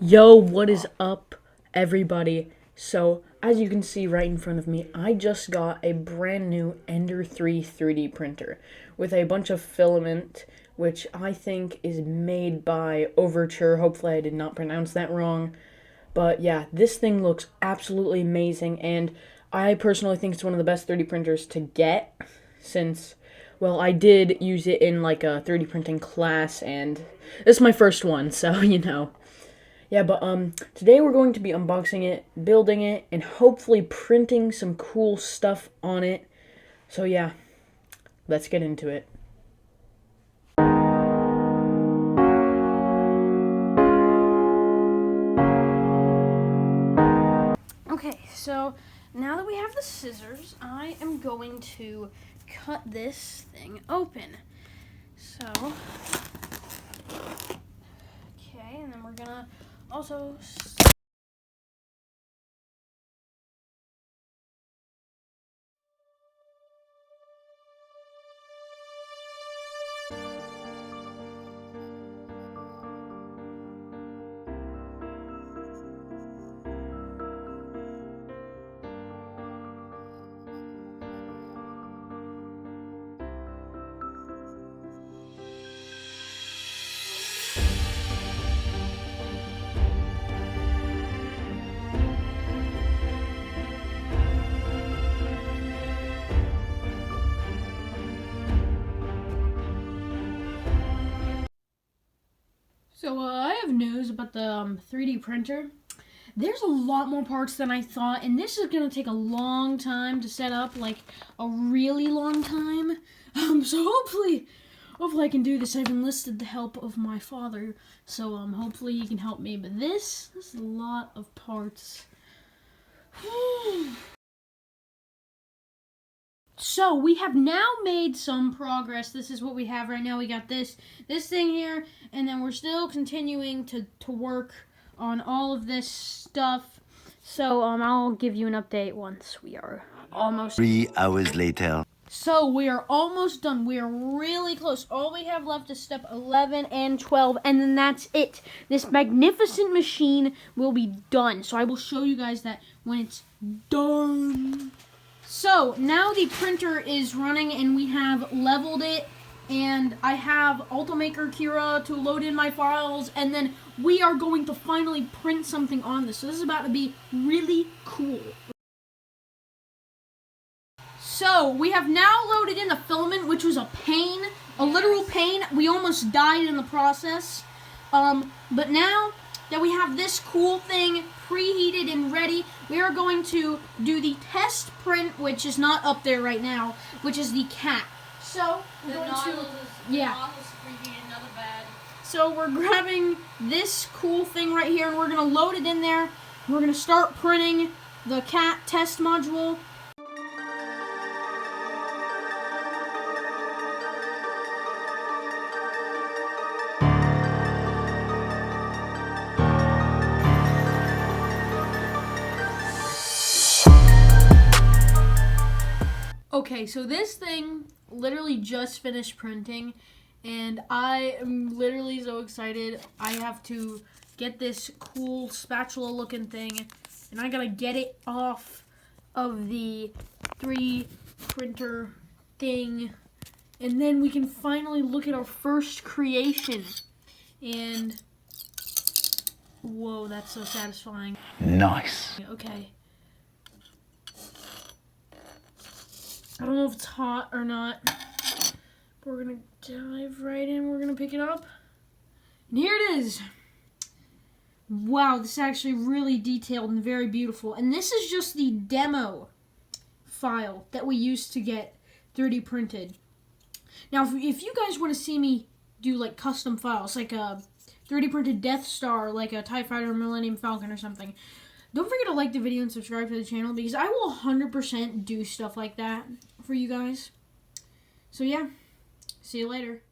Yo, what is up, everybody? So, as you can see right in front of me, I just got a brand new Ender 3 3D printer with a bunch of filament, which I think is made by Overture. Hopefully, I did not pronounce that wrong. But yeah, this thing looks absolutely amazing, and I personally think it's one of the best 3D printers to get since, well, I did use it in like a 3D printing class, and this is my first one, so Yeah, but today we're going to be unboxing it, building it, and hopefully printing some cool stuff on it. So yeah, let's get into it. Okay, so now that we have the scissors, I am going to cut this thing open. So, okay, and then we're gonna also I have news about the 3D printer. There's a lot more parts than I thought, and this is going to take a long time to set up, like a really long time. So hopefully I can do this. I've enlisted the help of my father, so hopefully he can help me. But this is a lot of parts. So we have now made some progress. This is what we have right now. We got this thing here, and then we're still continuing to work on all of this stuff. So I'll give you an update once we are almost 3 hours later. So we are almost done. We are really close. All we have left is step 11 and 12, and then that's it. This magnificent machine will be done. So I will show you guys that when it's done. So now the printer is running, and we have leveled it, and I have Ultimaker Kira to load in my files, and then we are going to finally print something on this. So this is about to be really cool. So we have now loaded in the filament, which was a pain, a literal pain. We almost died in the process. But now that we have this cool thing preheated and ready, we are going to do the test print, which is not up there right now, which is the cat. So we're going to, yeah. So we're grabbing this cool thing right here, and we're going to load it in there. We're going to start printing the cat test module. Okay, so this thing literally just finished printing, and I am literally so excited. I have to get this cool spatula looking thing, and I gotta get it off of the 3D printer thing, and then we can finally look at our first creation. And whoa, that's so satisfying. Nice. Okay. I don't know if it's hot or not. But we're going to dive right in. We're going to pick it up. And here it is. Wow, this is actually really detailed and very beautiful. And this is just the demo file that we used to get 3D printed. Now, if you guys want to see me do like custom files, like a 3D printed Death Star, like a TIE Fighter or Millennium Falcon or something, don't forget to like the video and subscribe to the channel, because I will 100% do stuff like that for you guys. So yeah, see you later.